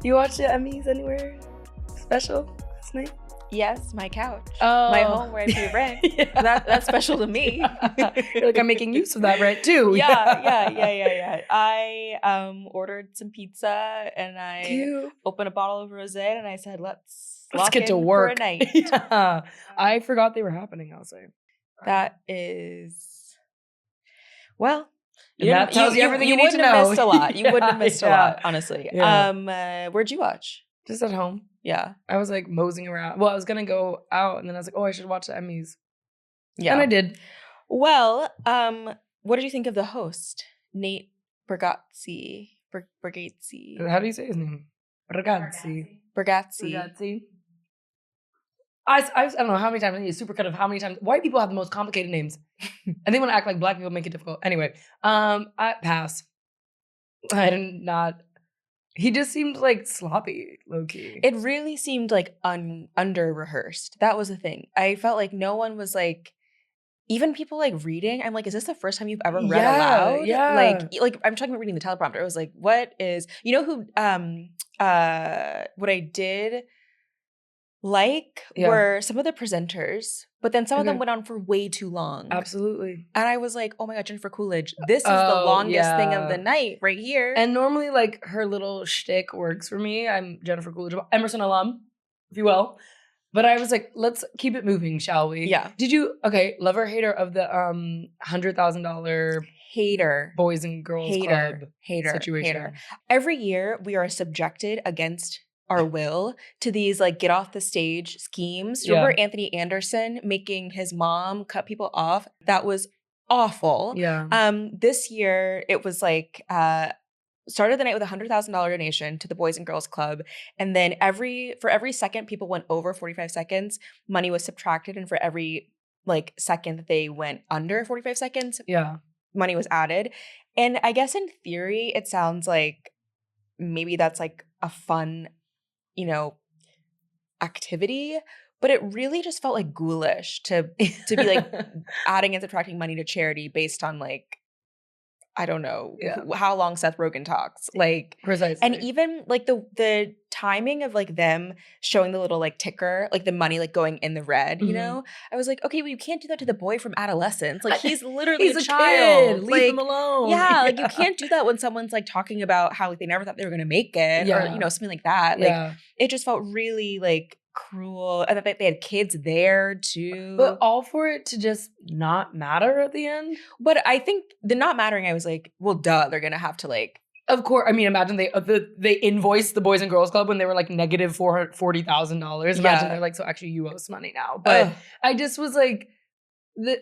You watched the Emmys anywhere special last night? Yes, my couch. Oh. My home where I pay rent. Yeah. That's special to me. You're like, I'm making use of that rent too. Yeah. I ordered some pizza and I Cute. opened a bottle of rosé and I said, let's get to in work for a night. Yeah. I forgot they were happening, I'll say. That is, well, that tells you everything you need to know. You wouldn't have missed a lot. You wouldn't have missed a lot, honestly. Yeah. Where'd you watch? Just at home. Yeah. I was like moseying around. Well, I was going to go out and then I was like, oh, I should watch the Emmys. Yeah. And I did. Well, what did you think of the host, Nate Bargatze? Bargatze. How do you say his name? Bargatze. I don't know how many times I need a supercut of how many times white people have the most complicated names. And they want to act like black people make it difficult. Anyway, I pass. I did not. He just seemed like sloppy, low-key. It really seemed like under-rehearsed. That was the thing. I felt like no one was like, even people like reading, I'm like, is this the first time you've ever read aloud? Yeah. Like I'm talking about reading the teleprompter. I was like, what is, you know who, what I did like were some of the presenters, but then some of them went on for way too long. Absolutely. And I was like, oh my God, Jennifer Coolidge, this is the longest thing of the night right here. And normally like her little shtick works for me. I'm Jennifer Coolidge, Emerson alum, if you will. But I was like, let's keep it moving, shall we? Yeah. Did you, love or hater of the $100,000 hater boys and girls club situation? Every year we are subjected against our will to these like get off the stage schemes. Remember Anthony Anderson making his mom cut people off? That was awful. Yeah. This year it was like started the night with $100,000 donation to the Boys and Girls Club, and then for every second people went over 45 seconds, money was subtracted, and for every like second that they went under 45 seconds, money was added. And I guess in theory it sounds like maybe that's like a fun, activity, but it really just felt like ghoulish to be like adding and subtracting money to charity based on like, I don't know how long Seth Rogen talks. Like, precisely. And even like the timing of like them showing the little like ticker, like the money like going in the red, I was like, okay, well, you can't do that to the boy from adolescence. Like he's literally a child. Kid. Leave him alone. Yeah, like you can't do that when someone's like talking about how like they never thought they were gonna make it or something like that. Like it just felt really like cruel, and that they had kids there too. But all for it to just not matter at the end. But I think the not mattering, I was like, well, duh, they're gonna have to like. Of course, I mean, imagine they invoiced the Boys and Girls Club when they were like negative $40,000. Imagine they're like, so actually you owe us money now. But I just was like,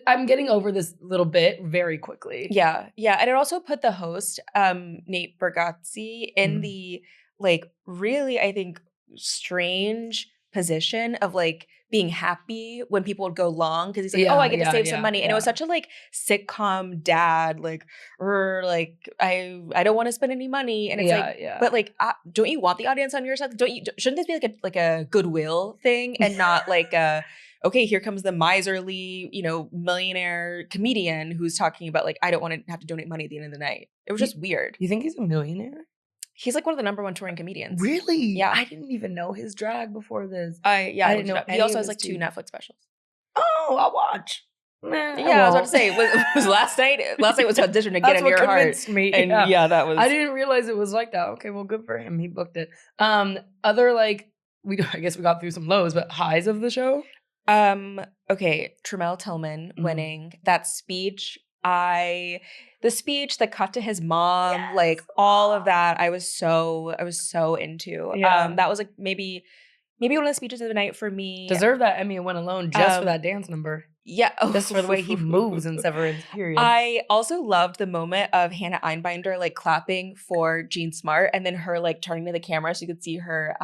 I'm getting over this little bit very quickly. Yeah, and it also put the host, Nate Bargatze, in the like really, I think, strange position of like being happy when people would go long because he's like, I get to save some money. And it was such a like sitcom dad, like, I don't want to spend any money. And it's but like, don't you want the audience on your side? Shouldn't this be like a goodwill thing and not like okay, here comes the miserly, millionaire comedian who's talking about like, I don't want to have to donate money at the end of the night. It was just weird. You think he's a millionaire? He's like one of the number one touring comedians. Really? Yeah. I didn't even know his drag before this. I didn't know. He also has like 2 Netflix specials. Oh, I'll watch. I was about to say, was last night was audition to get into your heart. That's what convinced me. And that was. I didn't realize it was like that. Okay, well, good for him. He booked it. Other like, I guess we got through some lows, but highs of the show? Okay, Tremel Tillman winning. That speech. The speech, the cut to his mom, like all of that, I was so into. That was like maybe one of the speeches of the night for me. Deserved that Emmy and went alone just for that dance number. Yeah. Just for the way he moves in Severance, period. I also loved the moment of Hannah Einbinder like clapping for Jean Smart and then her like turning to the camera so you could see her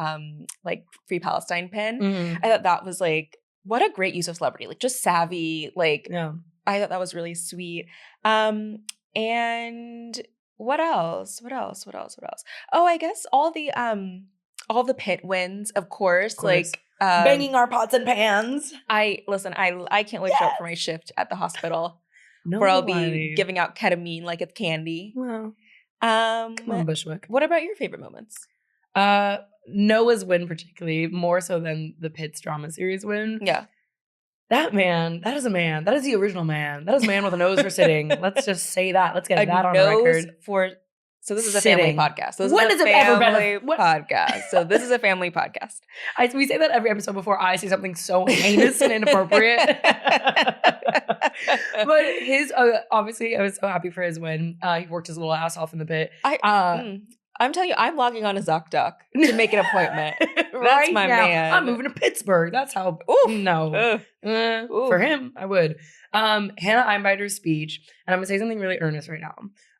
like Free Palestine pin. I thought that was like, what a great use of celebrity. Like just savvy, like I thought that was really sweet. And what else? Oh, I guess all the pit wins, of course. Like banging our pots and pans. I can't wait to show up for my shift at the hospital where I'll be giving out ketamine like it's candy. Well, come on, Bushwick. What about your favorite moments? Noah's win particularly, more so than the Pitts drama series win. Yeah. That man, that is a man. That is the original man. That is a man with a nose for sitting. Let's just say that. Let's get that on record. So this is a family podcast. So When has it ever been a podcast? So this is a family podcast. We say that every episode before I say something so heinous and inappropriate. But his, obviously, I was so happy for his win. He worked his little ass off in the pit. I'm telling you, I'm logging on to ZocDoc to make an appointment. That's right my now, man. I'm moving to Pittsburgh. That's how. No, for him, I would. Hannah Einbinder's speech, and I'm gonna say something really earnest right now.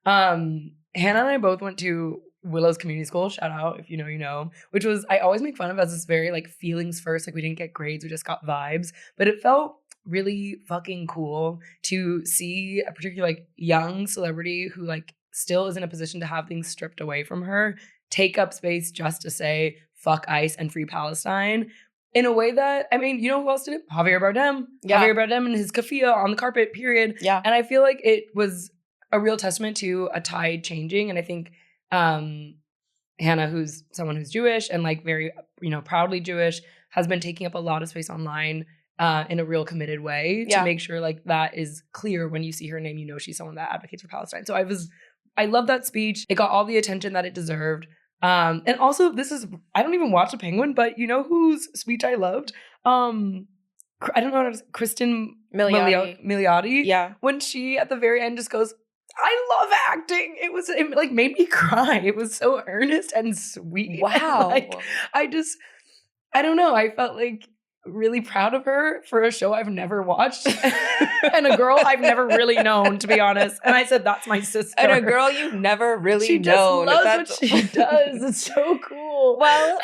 Hannah and I both went to Willow's Community School. Shout out if you know, you know. Which was I always make fun of as this very like feelings first. Like we didn't get grades, we just got vibes. But it felt really fucking cool to see a particular like young celebrity who like still is in a position to have things stripped away from her, take up space just to say fuck ICE and free Palestine in a way that, I mean, you know who else did it? Javier Bardem. Yeah. Javier Bardem and his keffiyeh on the carpet, period. Yeah. And I feel like it was a real testament to a tide changing. And I think Hannah, who's someone who's Jewish and like very, you know, proudly Jewish, has been taking up a lot of space online in a real committed way to make sure like that is clear when you see her name, you know she's someone that advocates for Palestine. So I love that speech. It got all the attention that it deserved. And also I don't even watch The Penguin, but you know whose speech I loved? I don't know what it was, Kristen Milioti. Yeah. When she at the very end just goes, I love acting. It like made me cry. It was so earnest and sweet. Wow. And, like, I don't know. I felt like really proud of her for a show I've never watched and a girl I've never really known, to be honest. And I said, that's my sister. And a girl you've never really she known. She just loves what she does. It's so cool. Well,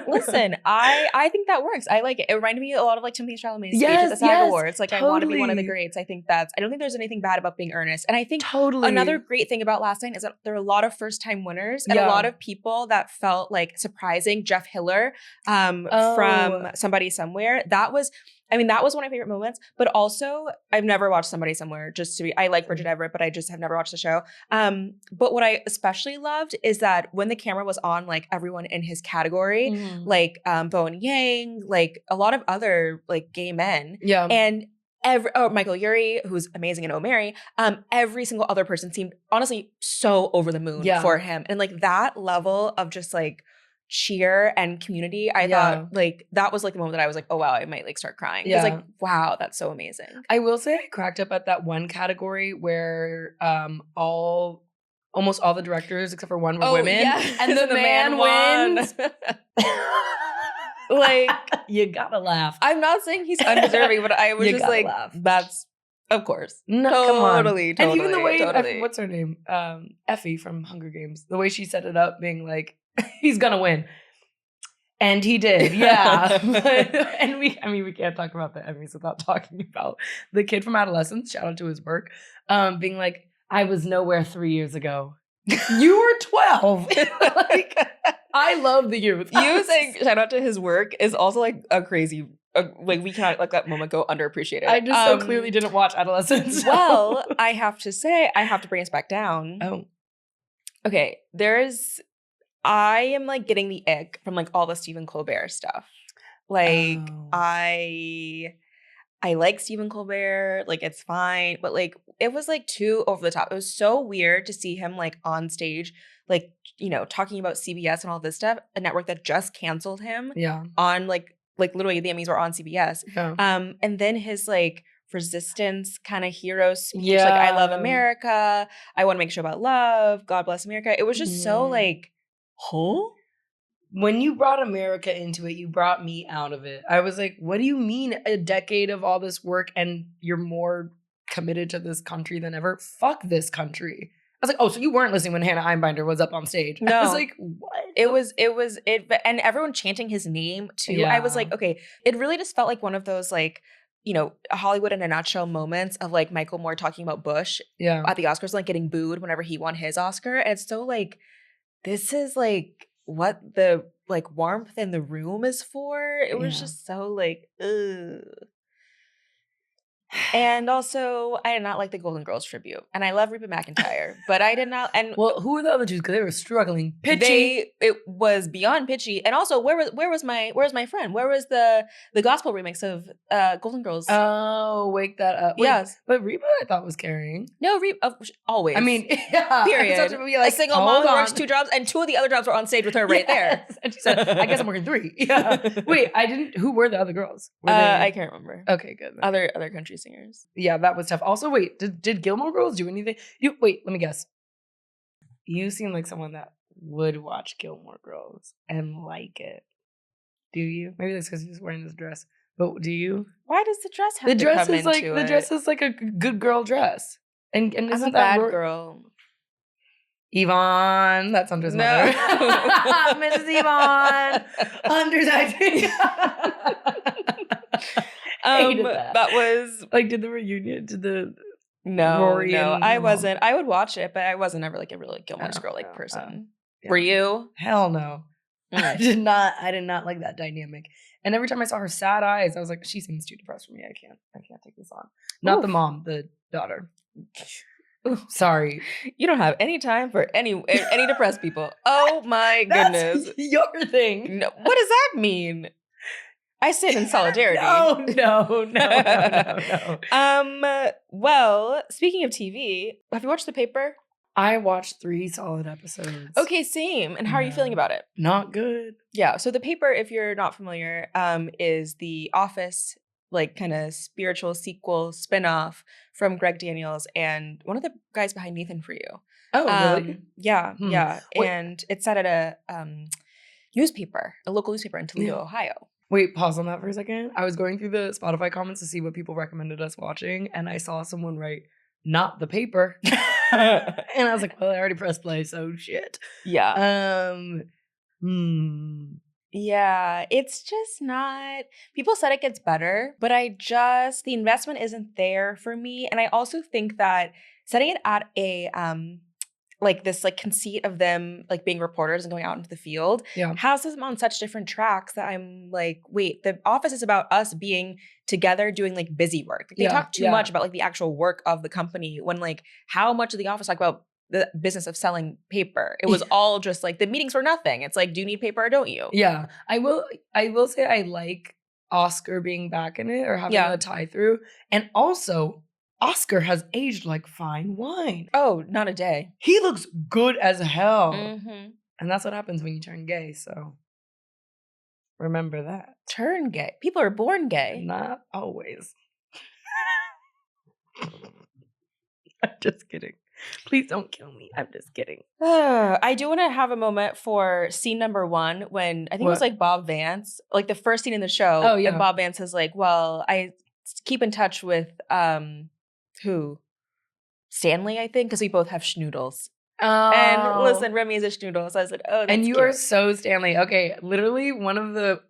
listen, I think that works. I like it. It reminded me a lot of like Timothée Chalamet's speech at the SAG Awards. Like totally. I want to be one of the greats. I don't think there's anything bad about being earnest. And I think another great thing about last night is that there are a lot of first time winners and a lot of people that felt like surprising. Jeff Hiller from Somebody Somewhere. That was one of my favorite moments, but also I've never watched Somebody Somewhere I like Bridget Everett, but I just have never watched the show. But what I especially loved is that when the camera was on like everyone in his category, like Bowen Yang, like a lot of other like gay men. Yeah. And Michael Urie, who's amazing in Oh Mary, every single other person seemed honestly so over the moon for him. And like that level of just like cheer and community, I thought like that was like the moment that I was like, oh wow, I might like start crying. It's like, wow, that's so amazing. I will say I cracked up at that one category where almost all the directors except for one were women, and the man wins. Like, you gotta laugh. I'm not saying he's undeserving, but I was just like, that's of course. No, totally. And even the way, what's her name? Effie from Hunger Games. The way she set it up, being like, he's gonna win. And he did, yeah. And we can't talk about the Emmys without talking about the kid from Adolescence, shout out to his work, being like, I was nowhere 3 years ago. You were 12. Like, I love the youth. You saying shout out to his work is also like a crazy, like we cannot let that moment go underappreciated. I just so clearly didn't watch Adolescence. So. Well, I have to bring us back down. Oh. Okay, I am like getting the ick from like all the Stephen Colbert stuff. Like I like Stephen Colbert, like it's fine, but like it was like too over the top. It was so weird to see him like on stage, like, you know, talking about CBS and all this stuff, a network that just canceled him on like literally the Emmys were on CBS. Yeah. And then his like resistance kind of hero speech, like I love America, I want to make sure about love, God bless America. It was just so like, huh? When you brought America into it, you brought me out of it. I was like, what do you mean a decade of all this work and you're more committed to this country than ever? Fuck this country. I was like, oh, so you weren't listening when Hannah Einbinder was up on stage. No. I was like, what? It was, and everyone chanting his name too. Yeah. I was like, okay, it really just felt like one of those like, you know, Hollywood in a nutshell moments of like Michael Moore talking about Bush at the Oscars, like getting booed whenever he won his Oscar. And it's so like, this is like what the like warmth in the room is for. It was just so like, ugh. And also, I did not like the Golden Girls tribute. And I love Reba McEntire, but I did not. And Well, who were the other two? Because they were struggling. Pitchy. it was beyond pitchy. And also, where was my friend? Where was the gospel remix of Golden Girls? Oh, wake that up. Wait, Yes. but Reba, I thought was carrying. No, Reba, always. I mean, yeah. Period. Such a A single mom who works 2 jobs, and 2 of the other jobs were on stage with her right there. And she said, I guess I'm working 3. Yeah. Wait, I didn't. Who were the other girls? Were they- I can't remember. Okay, good. Other country singers. Yeah, that was tough. Also, wait, did Gilmore Girls do anything? Wait, let me guess. You seem like someone that would watch Gilmore Girls and like it. Do you? Maybe that's because he's wearing this dress. But do you? Why does the dress have The to dress come is like into the it? dress is like a good girl dress. And I'm isn't a that bad girl. Yvonne? That's Hunter's No. mother. Mrs. Yvonne. Hunter's acting. Hated that. That was Like, did the reunion? Did the no, Rory no. and I her mom? wasn't. I would watch it, but I wasn't ever like a really Gilmore Oh, Girl like oh, person. yeah. Were you? Hell no. I Mm. did not like that dynamic. And every time I saw her sad eyes, I was like, she seems too depressed for me. I can't take this on. Not the Oof. mom, the daughter. Sorry. You don't have any time for any depressed people. Oh my goodness. That's your thing. No, what does that mean? I stand in solidarity. No. Well, speaking of TV, have you watched The Paper? I watched 3 solid episodes. Okay, same. And how are you feeling about it? Not good. Yeah. So The Paper, if you're not familiar, is the Office, like kind of spiritual sequel spinoff from Greg Daniels and one of the guys behind Nathan For You. Oh, really? Yeah, Hmm. yeah. Wait. And it's set at a newspaper, a local newspaper in Toledo, Yeah. Ohio. Wait, pause on that for a second. I was going through the Spotify comments to see what people recommended us watching, and I saw someone write, not The Paper. And I was like, well, I already pressed play, so shit. Yeah. Yeah, it's just not. People said it gets better, but the investment isn't there for me. And I also think that setting it at a like this like conceit of them like being reporters and going out into the field has them on such different tracks that I'm like, wait, The Office is about us being together doing like busy work. Like, they talk too much about like the actual work of the company when like how much of The Office talk about the business of selling paper. It was all just like the meetings were nothing. It's like, do you need paper or don't you? Yeah. I will say I like Oscar being back in it or having a tie through. And also, Oscar has aged like fine wine. Oh, not a day. He looks good as hell. Mm-hmm. And that's what happens when you turn gay. So remember that. Turn gay. People are born gay. Not always. I'm just kidding. Please don't kill me. I'm just kidding. I do want to have a moment for scene number 1 when I think it was like Bob Vance, like the first scene in the show. Oh, yeah. And Bob Vance is like, well, I keep in touch with who? Stanley, I think, because we both have schnoodles. Oh. And listen, Remy is a schnoodle. So I said, oh, that's and you cute. are so Stanley. Okay, literally one of the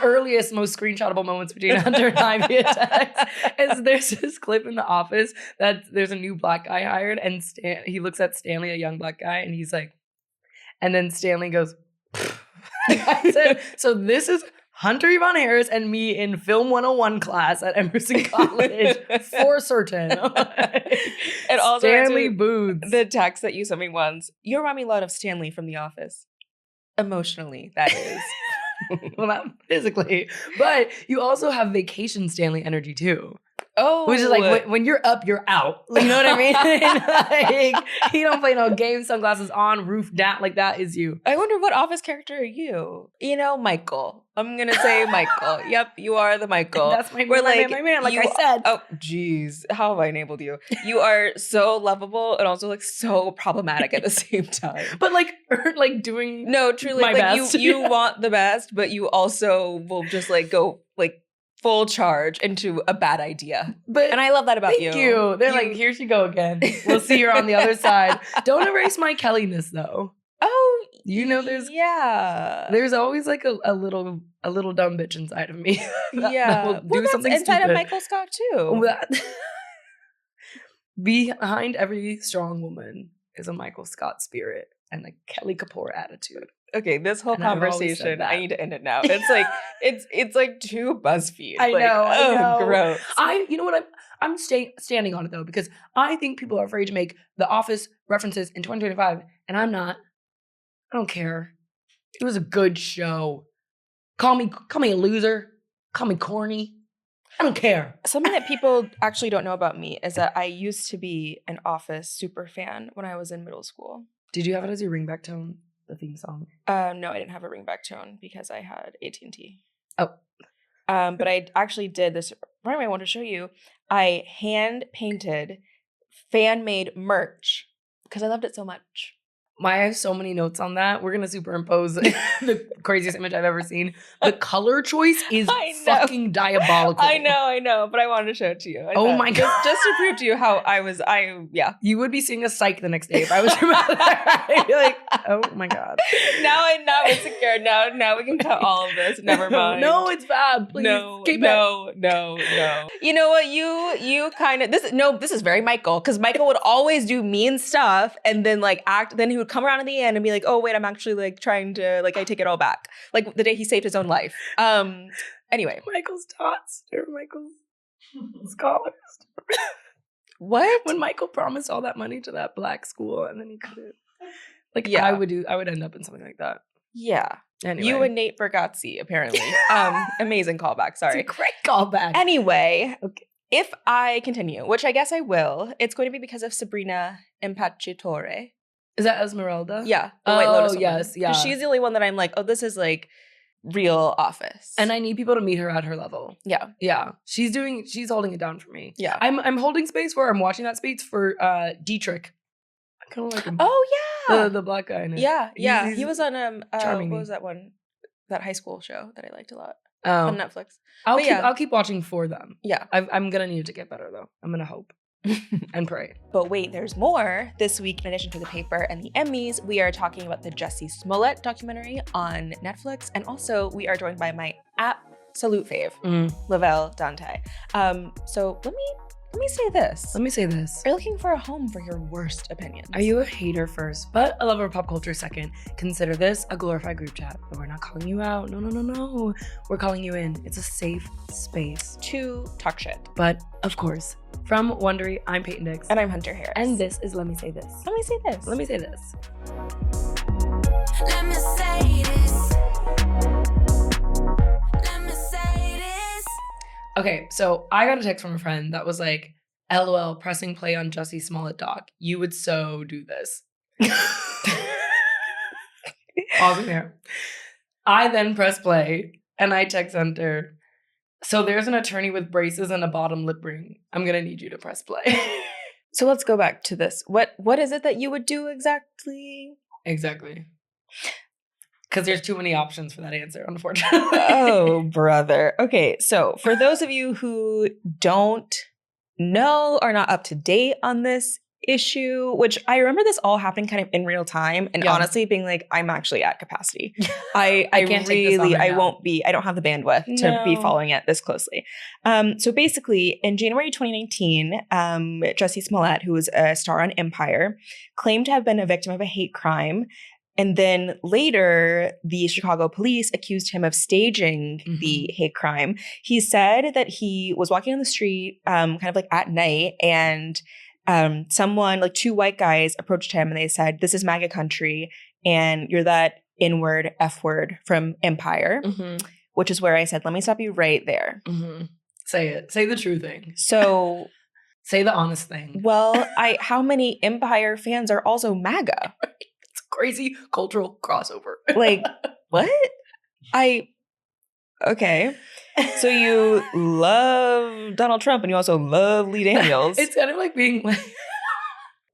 earliest, most screenshotable moments between Hunter and I via text is there's this clip in The Office that there's a new black guy hired, and he looks at Stanley, a young black guy, and he's like, and then Stanley goes, I said, so this is Hunter Yvonne Harris and me in Film 101 class at Emerson College for certain. And also Stanley Booths. The text that you sent me once, you remind me a lot of Stanley from The Office. Emotionally, that is. Well, not physically, but you also have vacation Stanley energy too. Oh, which is like when you're up, you're out. You know what I mean? Like, you don't play no games, sunglasses on, roof down. Like, that is you. I wonder what Office character are you? You know, Michael. I'm gonna say Michael. Yep, you are the Michael. That's my man, like I said. Oh, geez, how have I enabled you? You are so lovable and also like so problematic at the same time. But like doing no, truly, my like best. you want the best, but you also will just like go like full charge into a bad idea. And I love that about you. Thank you. They're like, here she go again. We'll see her on the other side. Don't erase my Kelly-ness though. Oh, you know, there's always like a little dumb bitch inside of me. that will do something inside stupid. of Michael Scott too. Behind every strong woman is a Michael Scott spirit and a Kelly Kapoor attitude. Okay, this whole conversation, I need to end it now. It's like it's like too BuzzFeed. I like, know. Gross. You know what? I'm standing on it though, because I think people are afraid to make The Office references in 2025, and I'm not. I don't care. It was a good show. Call me a loser. Call me corny. I don't care. Something that people actually don't know about me is that I used to be an Office super fan when I was in middle school. Did you have it as your ringback tone, the theme song? No, I didn't have a ringback tone because I had AT&T. Oh. But I actually did this. Right, I want to show you. I hand painted fan made merch because I loved it so much. I have so many notes on that. We're going to superimpose the craziest image I've ever seen. The color choice is fucking diabolical. I know. But I wanted to show it to you. My God. Just to prove to you how yeah. You would be seeing a psych the next day if I was your mother. I'd be like, oh my God. Now I'm not insecure. Now we can cut all of this. Never mind. No, it's bad. Please. No. You know what? You kind of, this is very Michael, because Michael would always do mean stuff and then like act, then he would come around at the end and be like, oh wait, I'm actually like trying to, like, I take it all back. Like the day he saved his own life. Anyway. Michael's tots. Michael's scholars. What? When Michael promised all that money to that black school and then he couldn't. Like, yeah. I would end up in something like that. Yeah. Anyway. You and Nate Bargatze, apparently. Amazing callback. Sorry. It's a great callback. Anyway, okay. If I continue, which I guess I will, it's going to be because of Sabrina Impacciatore. Is that Esmeralda? Yeah. The White Lotus woman. Yes, yeah. She's the only one that I'm like, oh, this is like real Office. And I need people to meet her at her level. Yeah. Yeah. She's holding it down for me. Yeah. I'm holding space for, I'm watching that space for Dietrich. I kind of like him. Oh, yeah. The black guy in it. Yeah. He was on, charming. What was that one? That high school show that I liked a lot. Oh. On Netflix. I'll keep watching for them. Yeah. I'm going to need it to get better, though. I'm going to hope. And pray. But wait, there's more. This week, in addition to the paper and the Emmys, we are talking about the Jussie Smollett documentary on Netflix. And also, we are joined by my absolute fave, Lavelle Dontae. So let me say this. Let me say this. Are you looking for a home for your worst opinions? Are you a hater first, but a lover of pop culture second? Consider this a glorified group chat. But we're not calling you out. No. We're calling you in. It's a safe space to talk shit. But, of course, from Wondery, I'm Peyton Dix. And I'm Hunter Harris. And this is Lemme Say This. Let me say this. Let me say this. Let me say this. Let me say this. Okay, so I got a text from a friend that was like, LOL, pressing play on Jussie Smollett doc. You would so do this. Pausing there. I then press play and I text Hunter. So there's an attorney with braces and a bottom lip ring. I'm going to need you to press play. So let's go back to this. What is it that you would do exactly? Exactly. Because there's too many options for that answer, unfortunately. Oh, brother. Okay, so for those of you who don't know, are not up to date on this issue, which I remember this all happening kind of in real time, and honestly being like, I'm actually at capacity. I can't take this on right I now. won't be, I don't have the bandwidth to be following it this closely. So basically, in January 2019, Jussie Smollett, who was a star on Empire, claimed to have been a victim of a hate crime. And then later, the Chicago police accused him of staging the hate crime. He said that he was walking on the street, kind of like at night, and someone, like two white guys, approached him and they said, "This is MAGA country, and you're that N-word, F-word from Empire," which is where I said, let me stop you right there. Say it. Say the true thing. So say the honest thing. Well, how many Empire fans are also MAGA? Crazy cultural crossover. Like, what? Okay. So you love Donald Trump and you also love Lee Daniels. It's kind of like being like...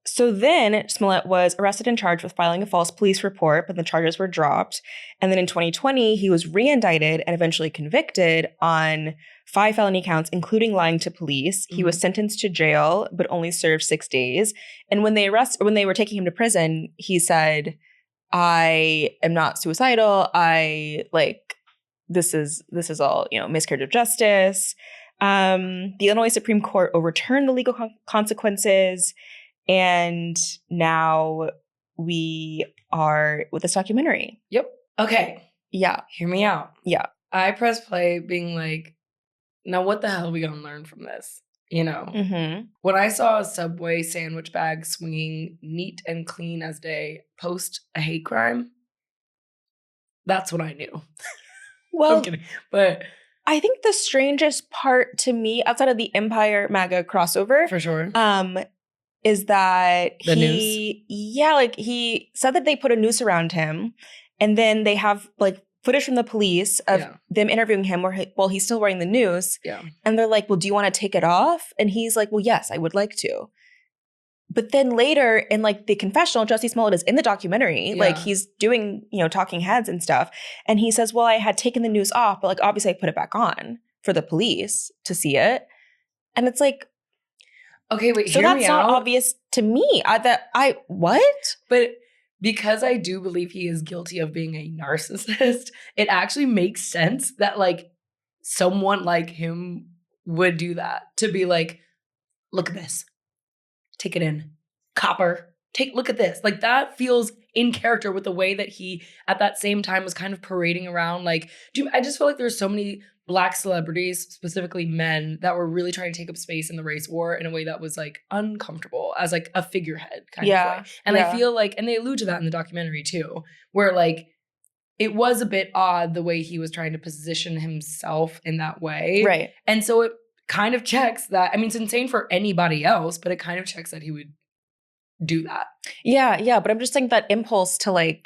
So then Smollett was arrested and charged with filing a false police report, but the charges were dropped. And then in 2020, he was re-indicted and eventually convicted on 5 felony counts, including lying to police. He was sentenced to jail, but only served 6 days. And when they were taking him to prison, he said, "I am not suicidal. This is all, miscarriage of justice." The Illinois Supreme Court overturned the legal consequences. And now we are with this documentary. Yep. Okay. Yeah. Hear me out. Yeah. I press play being like, now what the hell are we going to learn from this? you know. Mm-hmm. When I saw a Subway sandwich bag swinging neat and clean as day post a hate crime, that's when I knew. Well, I'm kidding. But I think the strangest part to me, outside of the Empire MAGA crossover, for sure. is that The he said that they put a noose around him, and then they have like footage from the police of them interviewing him while he's still wearing the noose. Yeah. And they're like, well, do you want to take it off? And he's like, well, yes, I would like to. But then later in like the confessional, Jussie Smollett is in the documentary. Like he's doing, talking heads and stuff. And he says, well, I had taken the noose off, but like obviously I put it back on for the police to see it. And it's like, okay, wait, so that's not obvious to me. What? But because I do believe he is guilty of being a narcissist, it actually makes sense that like someone like him would do that, to be like, look at this. Take it in. Copper. Look at this. Like that feels in character with the way that he at that same time was kind of parading around. Like, I just feel like there's so many Black celebrities, specifically men, that were really trying to take up space in the race war in a way that was like uncomfortable as like a figurehead kind of way. And I feel like, and they allude to that in the documentary too, where like it was a bit odd the way he was trying to position himself in that way. Right. And so it kind of checks that. I mean, it's insane for anybody else, but it kind of checks that he would do that. Yeah. But I'm just saying that impulse to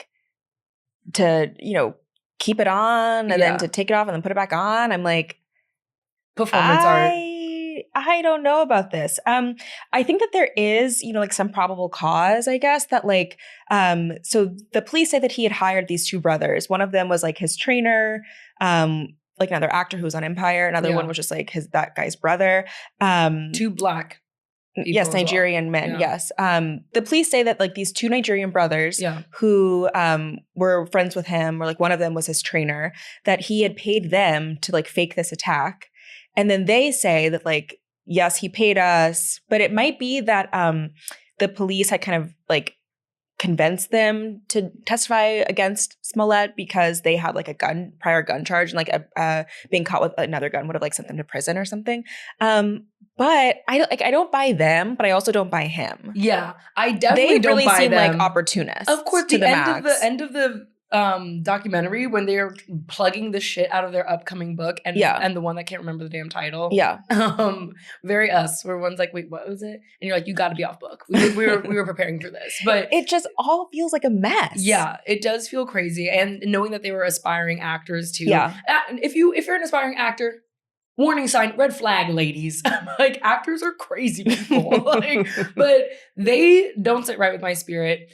keep it on and then to take it off and then put it back on. I'm like, performance art. I don't know about this. I think that there is, like some probable cause, I guess, that like, so the police say that he had hired these two brothers. One of them was like his trainer, like another actor who was on Empire. Another one was just like that guy's brother. Two Black. Yes, Nigerian men. Yes. The police say that like these two Nigerian brothers who were friends with him, or like one of them was his trainer, that he had paid them to like fake this attack. And then they say that like, yes, he paid us, but it might be that the police had kind of like convinced them to testify against Smollett because they had like a prior gun charge, and like being caught with another gun would have like sent them to prison or something. But I don't buy them, but I also don't buy him. Yeah, I definitely don't buy them. They really seem like opportunists. Of course, the end of the documentary when they're plugging the shit out of their upcoming book and the one that can't remember the damn title. Yeah. Very us, where one's like, wait, what was it? And you're like, you got to be off book. We were preparing for this, but it just all feels like a mess. Yeah, it does feel crazy, and knowing that they were aspiring actors too. Yeah. If you're an aspiring actor, warning sign, red flag, ladies. Like, actors are crazy people. But they don't sit right with my spirit.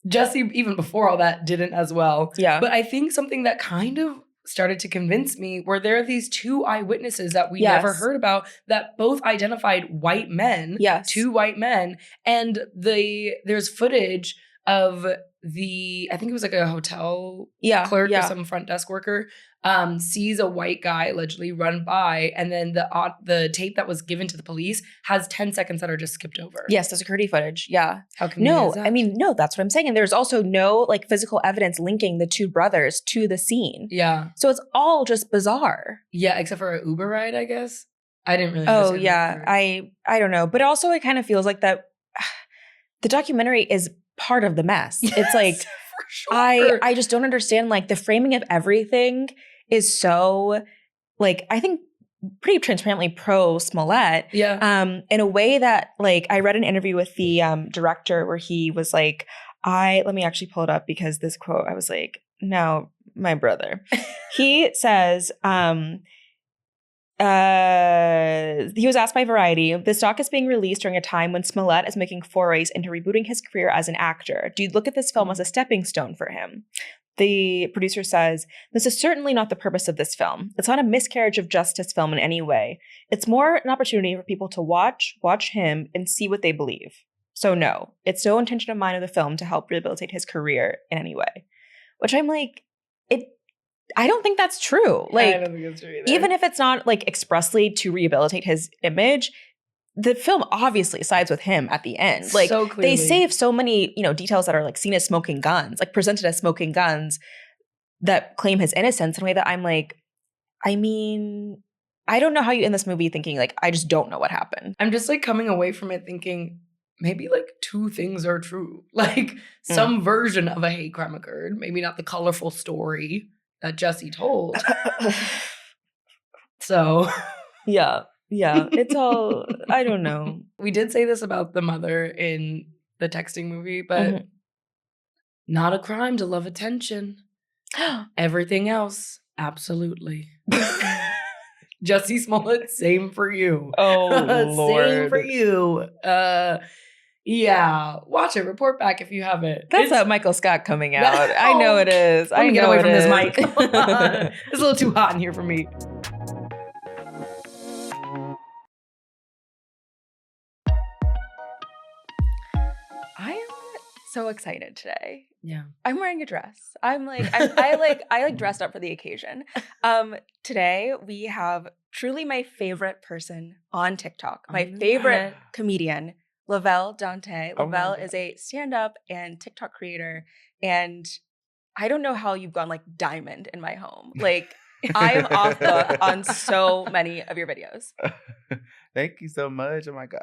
Jussie, even before all that, didn't as well. Yeah. But I think something that kind of started to convince me were there are these two eyewitnesses that we never heard about that both identified white men. Yes. Two white men. And there's footage of I think it was like a hotel clerk or some front desk worker, sees a white guy allegedly run by, and then the tape that was given to the police has 10 seconds that are just skipped over. Yes, the security footage. Yeah. How convenient is that? I mean, no, that's what I'm saying. And there's also no like physical evidence linking the two brothers to the scene. Yeah. So it's all just bizarre. Yeah, except for an Uber ride, I guess. I didn't really understand. Oh, yeah. I don't know. But also it kind of feels like that the documentary is part of the mess. Yes, it's like, for sure. I just don't understand, like the framing of everything is so like, I think pretty transparently pro Smollett. Yeah. In a way that like, I read an interview with the director where he was like, let me actually pull it up because this quote, I was like, no, my brother. He says, he was asked by Variety, "This doc is being released during a time when Smollett is making forays into rebooting his career as an actor. Do you look at this film as a stepping stone for him?" The producer says, "This is certainly not the purpose of this film. It's not a miscarriage of justice film in any way. It's more an opportunity for people to watch him and see what they believe. So no, it's no intention of mine of the film to help rehabilitate his career in any way." Which I'm like, I don't think that's true. Like, I don't think it's true either. Even if it's not like expressly to rehabilitate his image, the film obviously sides with him at the end. Like, so clearly. They save so many, details that are like seen as smoking guns, like presented as smoking guns that claim his innocence in a way that I'm like, I mean, I don't know how you end this movie thinking like, I just don't know what happened. I'm just like coming away from it thinking maybe like two things are true. Like some version of a hate crime occurred. Maybe not the colorful story that Jussie told. So Yeah. It's all, I don't know. we did say this about the mother in the texting movie, but not a crime to love attention. Everything else, absolutely. Jussie Smollett, same for you. Oh, Lord. Same for you. Yeah. Watch it. Report back if you have it. That's a Michael Scott coming out. I know it is. Let me get away from this mic. mic. It's a little too hot in here for me. I am so excited today. Yeah. I'm wearing a dress. I dressed up for the occasion. Today we have truly my favorite person on TikTok, my favorite comedian, Lavelle Dontae. Lavelle is a stand-up and TikTok creator, and I don't know how you've gone like diamond in my home. Like I am off book on so many of your videos. Thank you so much. Oh my God.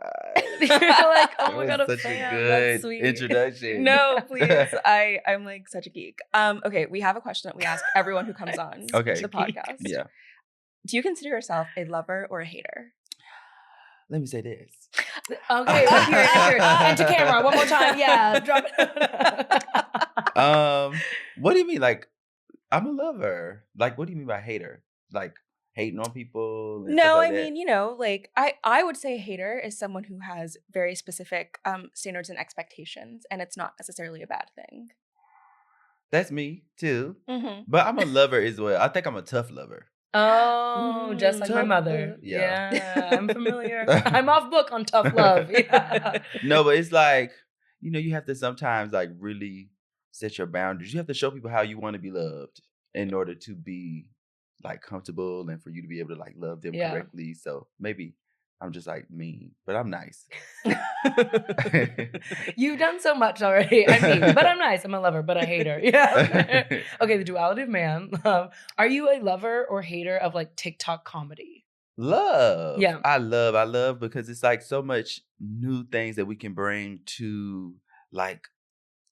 You're like, oh my That God, a was such fan. a That's good sweet. introduction. No, please. I'm like such a geek. Okay, we have a question that we ask everyone who comes on Okay. the podcast. Yeah. Do you consider yourself a lover or a hater? Let me say this. Okay, accurate. And to camera, one more time. Yeah, drop it. What do you mean? Like, I'm a lover. Like, what do you mean by hater? Like, hating on people? And No, stuff like I that? mean, you know, like I would say a hater is someone who has very specific standards and expectations, and it's not necessarily a bad thing. That's me too. Mm-hmm. But I'm a lover as well. I think I'm a tough lover. Oh, just like my Tough mother. love. Yeah. Yeah, I'm familiar. I'm off book on tough love. Yeah. No, but it's like, you know, you have to sometimes like really set your boundaries. You have to show people how you want to be loved in order to be like comfortable and for you to be able to like love them Yeah. correctly. So maybe I'm just like mean, but I'm nice. You've done so much already. I mean, but I'm nice. I'm a lover, but a hater. Yeah. Okay, the duality of man. Are you a lover or hater of like TikTok comedy? Love. Yeah. I love because it's like so much new things that we can bring to like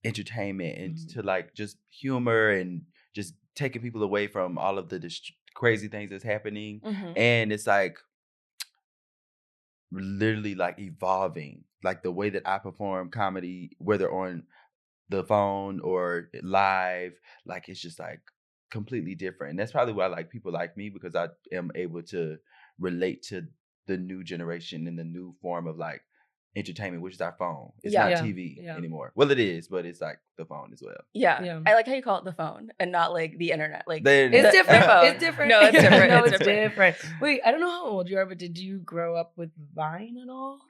entertainment and to like just humor and just taking people away from all of the crazy things that's happening. Mm-hmm. And it's like literally like evolving, like the way that I perform comedy, whether on the phone or live, like it's just like completely different. And that's probably why like people like me, because I am able to relate to the new generation and the new form of like entertainment, which is our phone. It's Yeah. not Yeah. TV Yeah. anymore. Well, it is, but it's like the phone as well. Yeah. Yeah. I like how you call it the phone and not like the internet. Like They- It's the different. phone. It's different. No, it's different. No, It's it's different. different. Wait, I don't know how old you are, but did you grow up with Vine at all?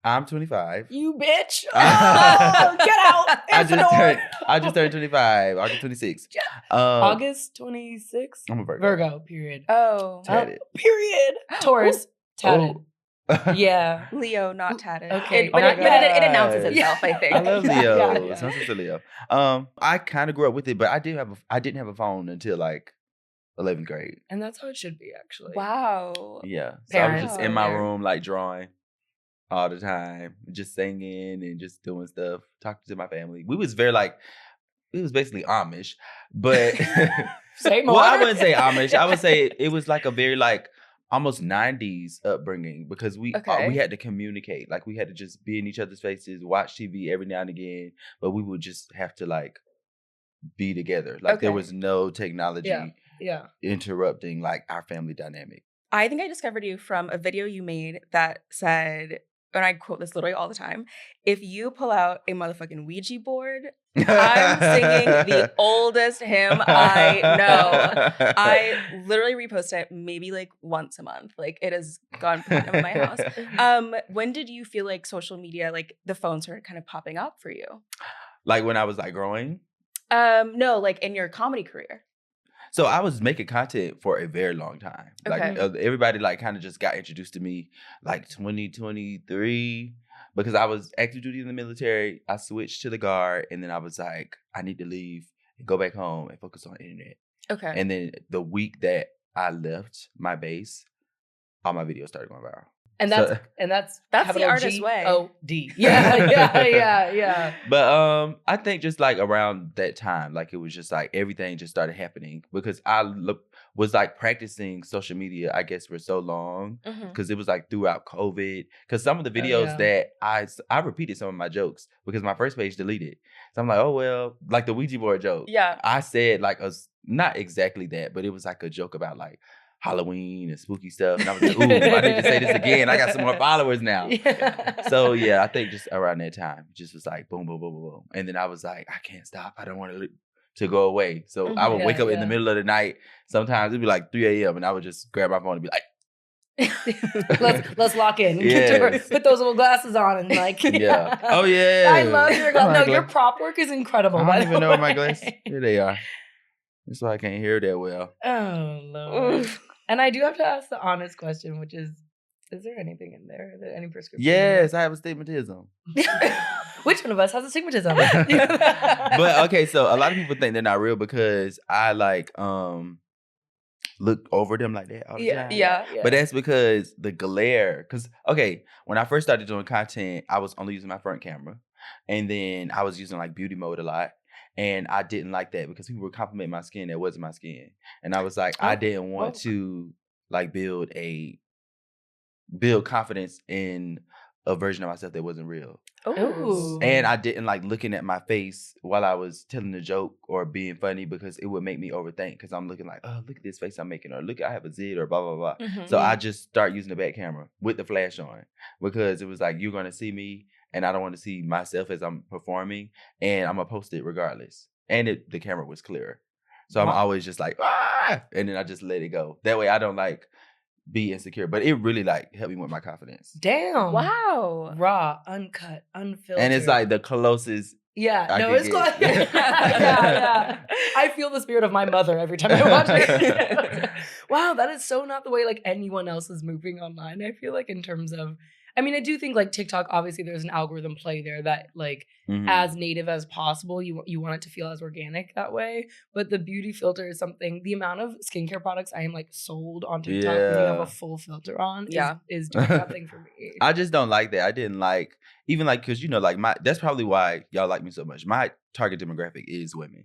I'm 25. You bitch! Oh, get out! I Answer just the door. turned 25, August 26. August 26th. I'm a Virgo. Virgo. Period. Oh, Tatted. Period. Taurus. Tatted. Oh. Yeah. Leo, not tatted. Okay, But oh it my announces God. itself, I think. I love Yeah, Leo. yeah. My sister Leo. I kind of grew up with it, but I didn't have a phone until like 11th grade. And that's how it should be, actually. Wow. Yeah. So I was just in my Parents. room like drawing all the time, just singing and just doing stuff, talking to my family. We was very like, it was basically Amish, but Say more. well, I wouldn't say Amish. I would say it was like a very like almost 90s upbringing, because we Okay. had to communicate. Like we had to just be in each other's faces, watch TV every now and again, but we would just have to like be together. Like there Okay. was no technology Yeah. interrupting like our family dynamic. I think I discovered you from a video you made that said, and I quote this literally all the time, if you pull out a motherfucking Ouija board, I'm singing the oldest hymn I know. I literally repost it maybe like once a month. Like it has gone platinum in my house. When did you feel like social media, like the phone started kind of popping up for you? Like when I was like growing. No, like in your comedy career. So I was making content for a very long time. Like Okay. everybody like kind of just got introduced to me like 2023 because I was active duty in the military. I switched to the Guard, and then I was like, I need to leave and go back home and focus on internet. Okay. And then the week that I left my base, all my videos started going viral. And So- that's the capital artist way. G-O-D. Yeah. But I think just like around that time, like it was just like everything just started happening because was like practicing social media, I guess, for so long Mhm. because it was like throughout COVID. Because some of the videos that I repeated some of my jokes because my first page deleted. So I'm like, oh well, like the Ouija board joke. Yeah. I said like not exactly that, but it was like a joke about like Halloween and spooky stuff. And I was like, ooh, I need to say this again. I got some more followers now. So yeah, I think just around that time, just was like boom, boom, boom, boom, boom. And then I was like, I can't stop. I don't want to go away. So I would wake up in the middle of the night. Sometimes it'd be like 3 a.m. and I would just grab my phone and be like, let's lock in. Yes. Put those little glasses on and like yeah. Oh yeah. I love your glasses. No, your glasses. prop work is incredible. I by don't the even know where my way. glasses. Here they are. That's why I can't hear that well. Oh Lord. And I do have to ask the honest question, which is there anything in there? Is there any prescription? Yes, I have astigmatism. Which one of us has astigmatism? But okay, so a lot of people think they're not real because I like look over them like that all the time. Yeah. But that's because the glare. Because okay, when I first started doing content, I was only using my front camera, and then I was using like beauty mode a lot. And I didn't like that because people would compliment my skin that wasn't my skin. And I was like, I didn't want to like build confidence in a version of myself that wasn't real. Ooh. And I didn't like looking at my face while I was telling the joke or being funny because it would make me overthink because I'm looking like, oh, look at this face I'm making, or look, I have a zit, or blah, blah, blah. Mhm. So I just start using the back camera with the flash on because it was like, you're going to see me and I don't want to see myself as I'm performing, and I'm going to post it regardless. And the camera was clearer. So I'm always just like, ah! And then I just let it go. That way I don't like be insecure. But it really like helped me with my confidence. Damn. Wow. Raw, uncut, unfiltered. And it's like the closest. Yeah, I no, could it's close. get. yeah. I feel the spirit of my mother every time I watch it. Wow, that is so not the way like anyone else is moving online. I feel like in terms of, I mean, I do think like TikTok, obviously there's an algorithm play there that like as native as possible, you want it to feel as organic that way. But the beauty filter is something, the amount of skincare products I am like sold on TikTok when you have a full filter on is doing something for me. I just don't like that. I didn't like, even like, cause you know, like that's probably why y'all like me so much. My target demographic is women.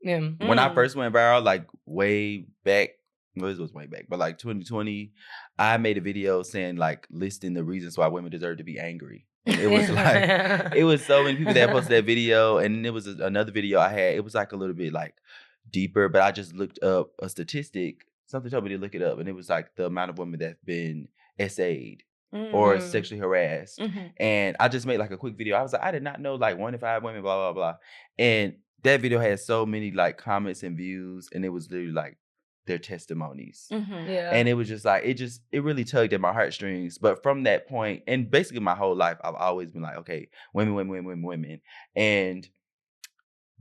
Yeah. When I first went viral, like way back, well, this was way back, but like 2020, I made a video saying like listing the reasons why women deserve to be angry. And it was like, it was so many people that posted that video. And then there was another video I had. It was like a little bit like deeper, but I just looked up a statistic. Something told me to look it up. And it was like the amount of women that have been SA'd or sexually harassed. And I just made like a quick video. I was like, I did not know like 1 in 5 women, blah, blah, blah. And that video had so many like comments and views. And it was literally like their testimonies. Yeah. And it was just like, it really tugged at my heartstrings. But from that point, and basically my whole life, I've always been like, okay, women. And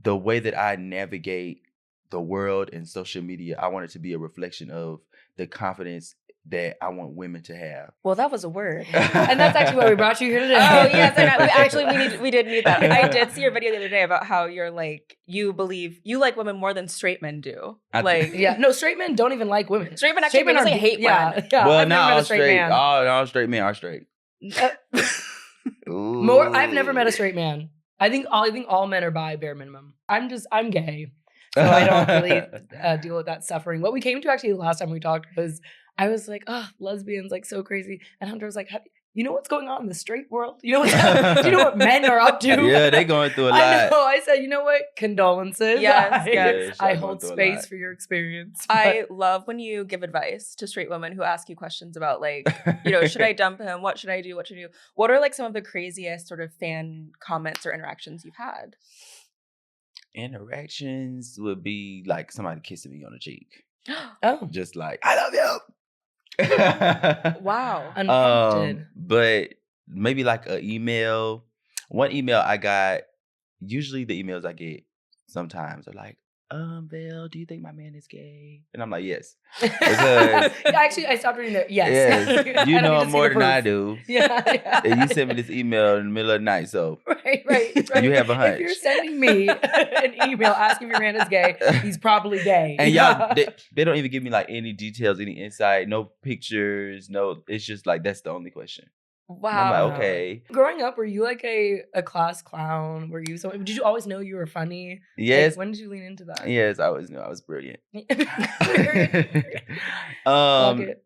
the way that I navigate the world and social media, I want it to be a reflection of the confidence that I want women to have. Well, that was a word. And that's actually why we brought you here today. Oh yes, and we did need that. I did see your video the other day about how you're like, you believe you like women more than straight men do. Yeah, no, straight men don't even like women. Straight men actually basically hate women. Yeah, Well, I've never not met all a straight straight. man. All straight men are straight. I've never met a straight man. I think all men are bi, bare minimum. I'm gay, so I don't really deal with that suffering. What we came to actually the last time we talked was I was like, oh, lesbians, like so crazy. And Hunter was like, you know what's going on in the straight world? You know do you know what men are up to? Yeah, they going through a lot. I know. I said, you know what? Condolences. Yes. I hold space for your experience. I love when you give advice to straight women who ask you questions about like, you know, should I dump him? What should I do? What should I do? What are like some of the craziest sort of fan comments or interactions you've had? Interactions would be like somebody kissing me on the cheek. Oh. Just like, I love you. Wow. Unprompted. But maybe like an email. One email I got, usually the emails I get sometimes are like, Val, do you think my man is gay? And I'm like, yes. Because Actually, I stopped reading there. Yes. yes, I you don't know need to him see more the than I proof. do. Yeah. And you sent me this email in the middle of the night, so Right. you have a If you're hunch. sending me an email asking if your man is gay, he's probably gay. And y'all, they don't even give me like any details, any insight, no pictures, no. It's just like that's the only question. And I'm Wow. like, okay, Growing up, were you like a class clown? Were you did you always know you were funny? yes, Like, when did you lean into that? yes, I always knew I was brilliant. Love it.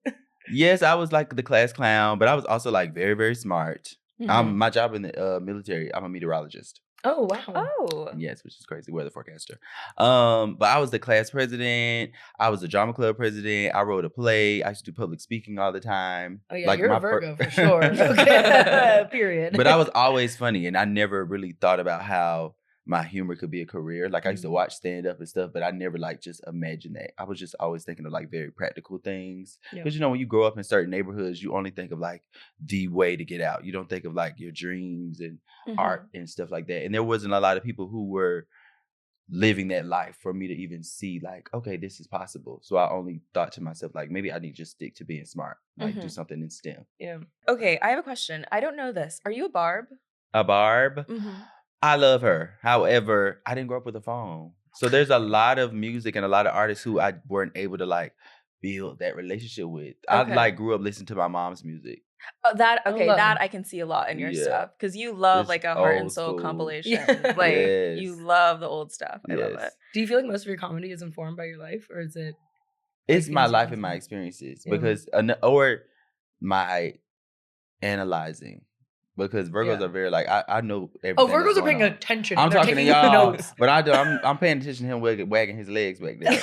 Yes, I was like the class clown, but I was also like very, very smart. Mhm. My job in the military, I'm a meteorologist. Oh wow. Oh. Yes, which is crazy, weather forecaster. But I was the class president. I was the drama club president. I wrote a play. I used to do public speaking all the time. Oh yeah, Like you're my a Virgo for sure. Okay. Period. But I was always funny, and I never really thought about how my humor could be a career. Like I used to watch stand up and stuff, but I never like just imagined that. I was just always thinking of like very practical things. Yeah. Because you know, when you grow up in certain neighborhoods, you only think of like the way to get out. You don't think of like your dreams and art and stuff like that. And there wasn't a lot of people who were living that life for me to even see like, okay, this is possible. So I only thought to myself, like, maybe I need to just stick to being smart, like do something in STEM. Yeah. Okay, I have a question. I don't know this. Are you a Barb? A Barb? Mm-hmm. I love her. However, I didn't grow up with a phone. So there's a lot of music and a lot of artists who I weren't able to like build that relationship with. Okay. I like grew up listening to my mom's music. That love. that I can see a lot in your Yeah. stuff because you love It's like a heart and old soul school. compilation. Yeah. Like Yes. you love the old stuff. I love it. Yes. Do you feel like most of your comedy is informed by your life, or is it? It's Like my things you life can and my see. experiences Yeah. because or my analyzing. Because Virgos Yeah. are very like I know everything. Oh, Virgos that's are going paying on. attention. I'm and they're talking to taking y'all, notes. but I'm paying attention to him wagging his legs back there.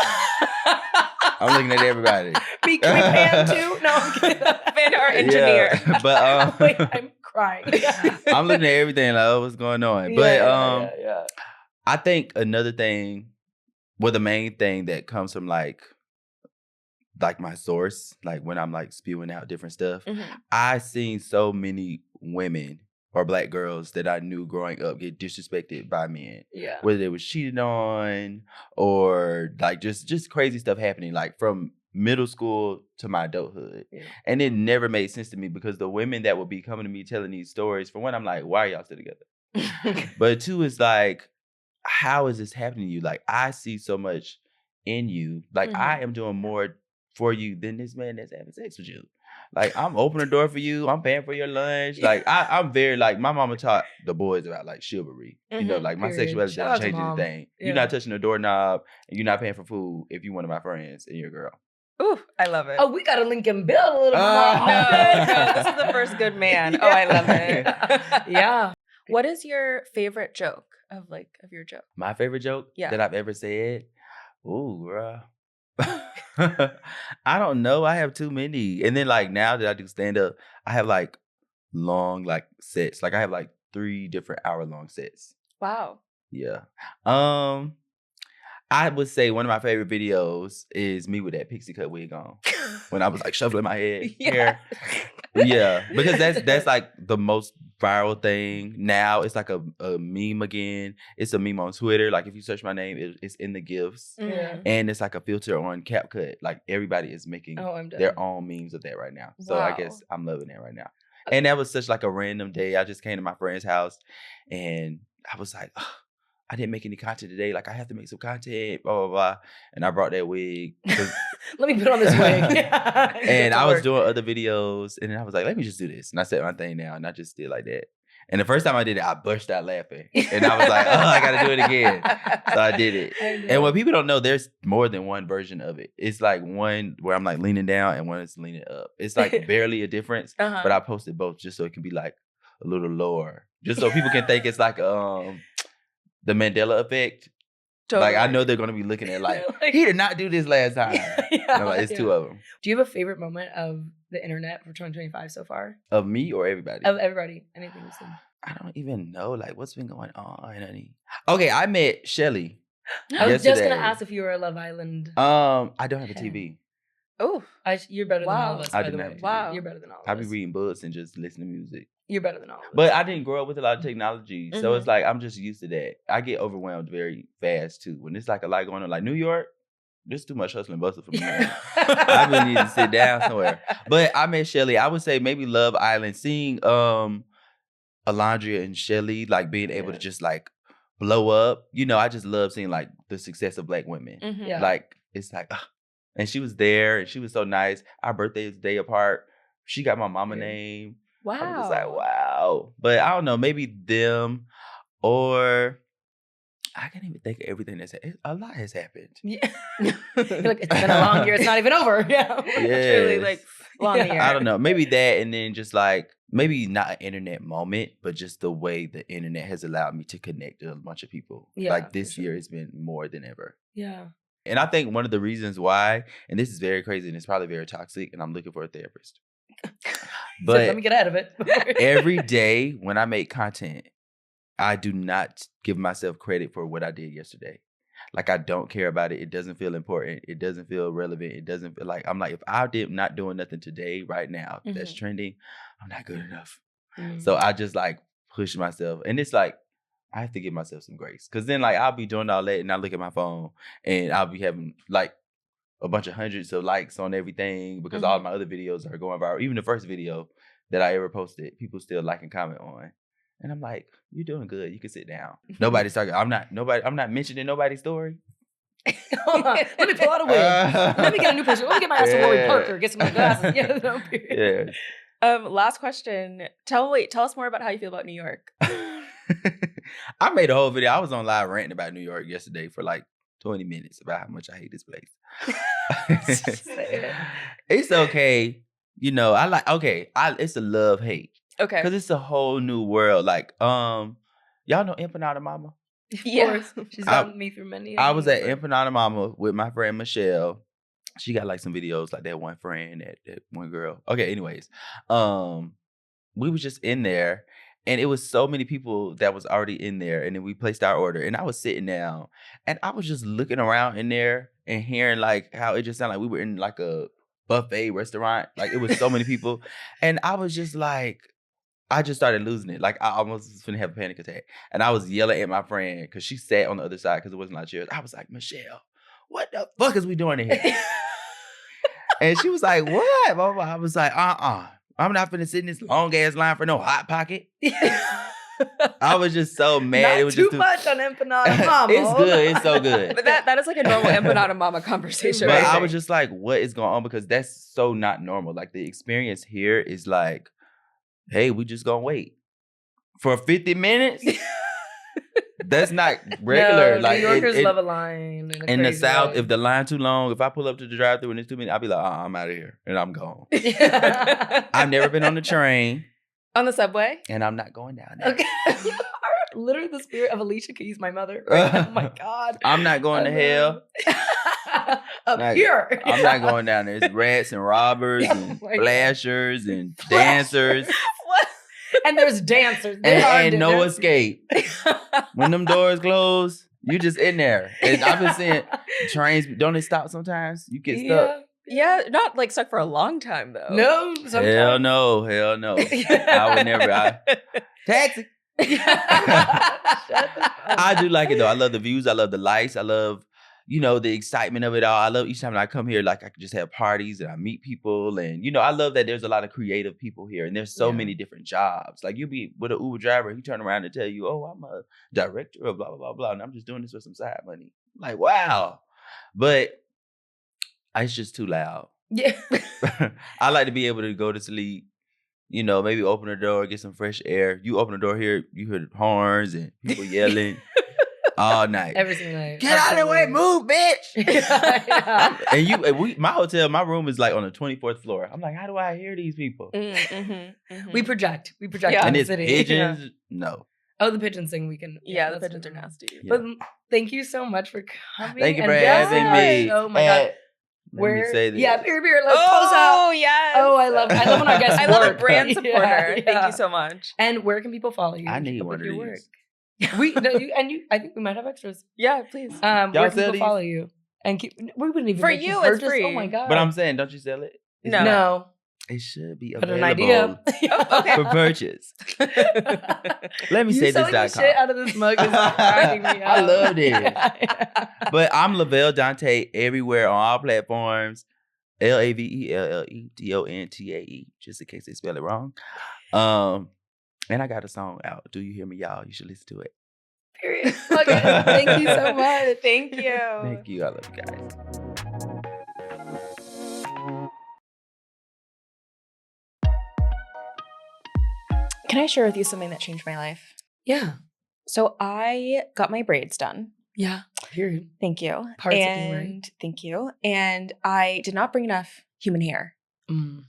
I'm looking at everybody. Can we pan too? No, I'm kidding. Fan our engineer. Yeah, but Wait, I'm crying. I'm looking at everything like, oh, what's going on? But yeah. I think another thing, well, the main thing that comes from like my source, like when I'm like spewing out different stuff, I seen so many women or Black girls that I knew growing up get disrespected by men. Yeah. Whether they was cheated on or like just crazy stuff happening, like from middle school to my adulthood. Yeah. And it never made sense to me because the women that would be coming to me telling these stories, for one, I'm like, why are y'all still together? But two, is like, how is this happening to you? Like, I see so much in you. Like, I am doing more for you than this man that's having sex with you. Like, I'm opening the door for you. I'm paying for your lunch. Like, I'm very, like, my mama taught the boys about, like, chivalry. You know, like, my Period. sexuality Shout out doesn't to change Mom. anything. Yeah. You're not touching the doorknob, and you're not paying for food if you're one of my friends and you're a girl. Ooh, I love it. Oh, we got to link and build a little bit more. No, this is the first good man. Oh, I love it. Yeah. What is your favorite joke of your joke? My favorite joke Yeah. that I've ever said? Ooh, bruh. I don't know. I have too many. And then like now that I do stand up, I have like long like sets. Like I have like 3 different hour-long sets. Wow. Yeah. I would say one of my favorite videos is me with that pixie cut wig on when I was like shuffling my head. Yeah. Yeah, because that's like the most viral thing now. It's like a meme again. It's a meme on Twitter. Like if you search my name, it's in the GIFs. Yeah. And it's like a filter on CapCut. Like everybody is making Oh, I'm done. their own memes of that right now. So I Wow. guess I'm loving that right now. And that was such like a random day. I just came to my friend's house and I was like, "Ugh, I didn't make any content today. Like I have to make some content, blah, blah, blah." And I brought that wig. Let me put on this wig. And I was doing other videos. And then I was like, let me just do this. And I set my thing down and I just did like that. And the first time I did it, I burst out laughing. And I was like, oh, I got to do it again. So I did it. And what people don't know, there's more than one version of it. It's like one where I'm like leaning down and one is leaning up. It's like barely a difference. But I posted both just so it can be like a little lower. Just so people can think it's like the Mandela effect. Totally. Like I know they're going to be looking at like, he did not do this last time. And I'm like, it's 2 of them. Do you have a favorite moment of the internet for 2025 so far? Of me or everybody? Of everybody. Anything you've seen? I don't even know. Like, what's been going on, honey? Okay, I met Shelly. I was just yesterday. gonna ask if you were a Love Island. I don't have a TV. Oh, You're better than all of us. I by do the not way. have Wow. You're better than all of I us. be reading books and just listening to music. You're better than all of us. But I didn't grow up with a lot of technology. So Mhm. it's like, I'm just used to that. I get overwhelmed very fast too. When it's like a lot going on, like New York, there's too much hustling bustle for me. I really need to sit down somewhere. But I met Shelly. I would say maybe Love Island. Seeing Alondria and Shelly like being able to just like blow up. You know, I just love seeing like the success of Black women. Mhm. Yeah. Like it's like, and she was there and she was so nice. Our birthday is a day apart. She got my mama Yeah. name. Wow. I was just like, wow. But I don't know, maybe them or I can't even think of everything that's happened. A lot has happened. Yeah. You're like, it's been a long year. It's not even over. Yeah. Truly, like, long Yeah. year. I don't know. Maybe that, and then just like maybe not an internet moment, but just the way the internet has allowed me to connect to a bunch of people. Yeah, Like for this sure. year has been more than ever. Yeah. And I think one of the reasons why, and this is very crazy and it's probably very toxic, and I'm looking for a therapist. So let But me get out of it. every day when I make content, I do not give myself credit for what I did yesterday. Like I don't care about it. It doesn't feel important. It doesn't feel relevant. It doesn't feel like I'm like, if I did not doing nothing today, right now, that's trending, I'm not good enough. Mm. So I just like push myself. And it's like, I have to give myself some grace. Cause then like I'll be doing all that and I look at my phone and I'll be having like a bunch of hundreds of likes on everything because all my other videos are going viral. Even the first video that I ever posted, people still like and comment on. And I'm like, you're doing good. You can sit down. Nobody's talking. I'm not mentioning nobody's story. Hold on. Let me pull out a wig. Let me get a new picture. Let me get my ass to Rory Yeah. Parker. Get some new glasses. Yeah, no, period. Yeah. Last question. Tell us more about how you feel about New York. I made a whole video. I was on live ranting about New York yesterday for like 20 minutes about how much I hate this place. It's okay. You know, it's a love-hate. Okay. Because it's a whole new world. Like, y'all know Empanada Mama? Of Yeah. course. She's gotten me through many. I was at Empanada Mama with my friend Michelle. She got like some videos like that one friend, that one girl. Okay, anyways. We was just in there and it was so many people that was already in there. And then we placed our order and I was sitting down and I was just looking around in there and hearing like how it just sounded like we were in like a buffet restaurant. Like it was so many people. And I was just like, I just started losing it. Like I almost was finna have a panic attack. And I was yelling at my friend because she sat on the other side because it wasn't a lot of chairs. I was like, Michelle, what the fuck is we doing in here? And she was like, what? Blah, blah, blah. I was like, I'm not finna sit in this long ass line for no Hot Pocket. I was just so mad. Not it was too just much on Empanada Mama. It's good. It's so good. But that is like a normal Empanada Mama conversation. But right I there. was just like, what is going on? Because that's so not normal. Like the experience here is like, hey, we just gonna wait for 50 minutes. That's not regular. No, like New Yorkers love a line. in the South, if the line too long, if I pull up to the drive-thru and it's 2 minutes, I'll be like, I'm out of here and I'm gone. I've never been on the train On the subway? and I'm not going down there. Okay. You are literally the spirit of Alicia Keys, my mother. Right now. Oh my God. I'm not going to hell. Up Like, here. I'm not going down there. It's rats and robbers and Oh my God. flashers and dancers What? And there's dancers. They are and no dancers. escape. When them doors close, you just in there. And I've been seeing trains, don't they stop sometimes? You get stuck. Yeah, not like stuck for a long time though. No. Sometimes. Hell no. I would never. Taxi. Shut the fuck I do like it though. I love the views. I love the lights. I love, the excitement of it all. I love each time I come here, like I can just have parties and I meet people. And, I love that there's a lot of creative people here and there's so many different jobs. Like you'll be with an Uber driver, he turn around and tell you, oh, I'm a director of blah, blah, blah, blah. And I'm just doing this for some side money. I'm like, wow. But it's just too loud. Yeah. I like to be able to go to sleep, maybe open the door, get some fresh air. You open the door here, you hear horns and people yelling all night. Every single night. Get out of the way, move, bitch. Yeah. And my hotel, my room is like on the 24th floor. I'm like, how do I hear these people? We project. We project Yeah. in And the it's city. pigeons. Yeah. No. Oh, the pigeons thing we can. Yeah, the that's pigeons are different. nasty. Yeah. But thank you so much for coming. Thank you and for blessing having our me. show. Oh my God. Let me say this. Yeah, period. Let's close out. Oh, yes. Oh, I love when our guests I love a work. brand supporter. Yeah, Thank yeah. you so much. And where can people follow you? I and need keep up one with of your these. I think we might have extras. Yeah, please. Where Y'all can sell people these? follow you? And we wouldn't even For make you, purchase. it's free. Oh my God. But I'm saying, don't you sell it? No. No. It should be Put an available idea. Okay. for purchase. Let me say selling the this.com. shit out of this mug is cracking me up. I loved it. Yeah. But I'm Lavelle Dontae everywhere on all platforms. LavelleDontae, just in case they spell it wrong. And I got a song out. Do you hear me, y'all? You should listen to it. Period. Okay. Thank you so much. Thank you. Thank you. I love you guys. Can I share with you something that changed my life? Yeah. So I got my braids done. Yeah. Period. Thank you. Parts looking right. And thank you. And I did not bring enough human hair. Mm.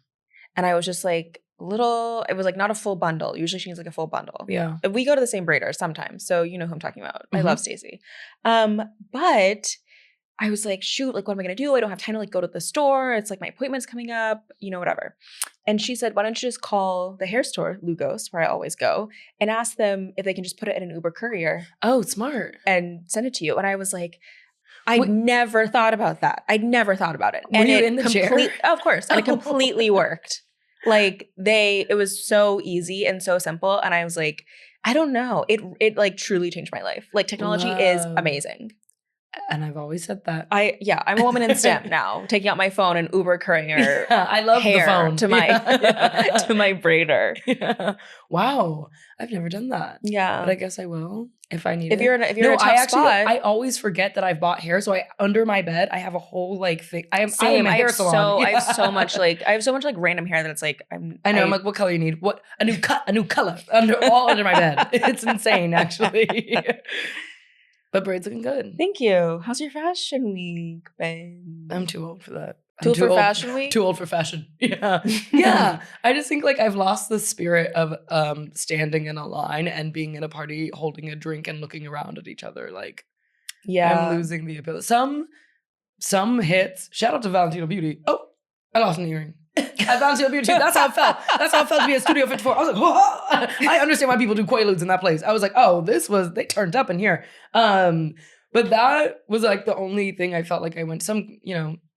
And I was just like it was like not a full bundle. Usually she needs like a full bundle. Yeah. We go to the same braider sometimes. So you know who I'm talking about. I Mhm. love Stacey. But I was like, shoot, like what am I gonna do? I don't have time to like go to the store. It's like my appointment's coming up, whatever. And she said, why don't you just call the hair store, Lugos, where I always go, and ask them if they can just put it in an Uber courier Oh, smart. and send it to you. And I was like, I'd never thought about that. I'd never thought about it. Were And you it in the chair? Of course. And it completely worked. Like it was so easy and so simple. And I was like, I don't know. It like truly changed my life. Like technology is Love. amazing. And I've always said that. I'm a woman in STEM now, taking out my phone and Uber courier Yeah, I love hair the phone to my Yeah. to my braider. Yeah. Wow. I've never done that. Yeah. But I guess I will if I need If it. you're in a tough spot. I always forget that I've bought hair. So under my bed, I have a whole like thing. I am a hair salon. I have so much like random hair that it's like I'm like, what color you need? What a new color under my bed. It's insane, actually. But braids looking good. Thank you. How's your fashion week been? I'm too old for that. Too old for fashion week? Too old for fashion. Yeah. Yeah. I just think like I've lost the spirit of standing in a line and being in a party holding a drink and looking around at each other. Like Yeah. I'm losing the ability. Some hits. Shout out to Valentino Beauty. Oh, I lost an earring. At Valentino Beauty. That's how it felt. That's how it felt to be at Studio 54. I was like, whoa. I understand why people do quaaludes in that place. I was like, oh, they turned up in here. But that was like the only thing I felt like I went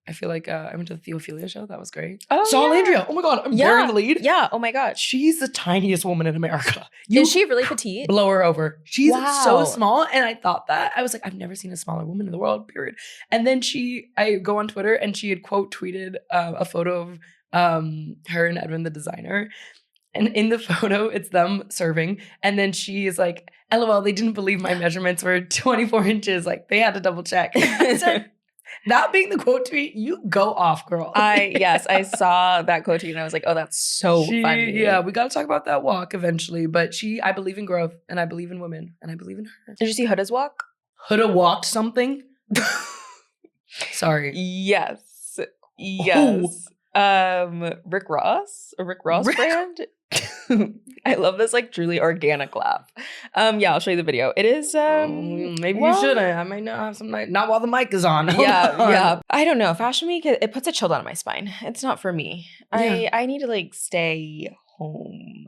I feel like I went to the Theophilia show. That was great. Oh, Saw yeah. Landria. Oh my God. I'm bearing the lead. Yeah. Oh my God. She's the tiniest woman in America. Is she really petite? Blow her over. She's Wow. so small. And I thought that. I was like, I've never seen a smaller woman in the world, period. And then I go on Twitter and she had quote tweeted a photo of her and Edwin, the designer. And in the photo, it's them serving. And then she is like, LOL, they didn't believe my measurements were 24 inches. Like, they had to double check. So, that being the quote tweet, you go off, girl. I saw that quote tweet and I was like, oh, that's so funny. Yeah, we got to talk about that walk eventually. But I believe in growth and I believe in women and I believe in her. Did you see Huda's walk? Huda walked something? Sorry. Yes. Rick Ross brand. I love this like truly organic laugh. I'll show you the video. It is maybe you shouldn't. I might not have some night. Not while the mic is on. Yeah. I don't know. Fashion week, it puts a chill down my spine. It's not for me. Yeah. I need to like stay home.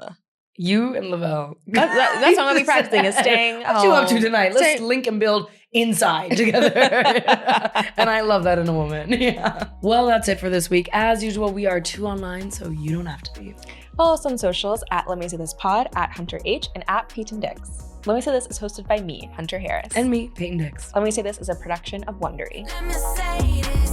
You and Lavelle. That's what I'm gonna be practicing is staying home. What you up to tonight? Let's link and build inside together. And I love that in a woman. Yeah. Well, that's it for this week. As usual, we are 2 online, so you don't have to be. Follow us on socials at Lemme Say This Pod, at Hunter H, and at Peyton Dix. Lemme Say This is hosted by me, Hunter Harris. And me, Peyton Dix. Lemme Say This is a production of Wondery. Let me say this.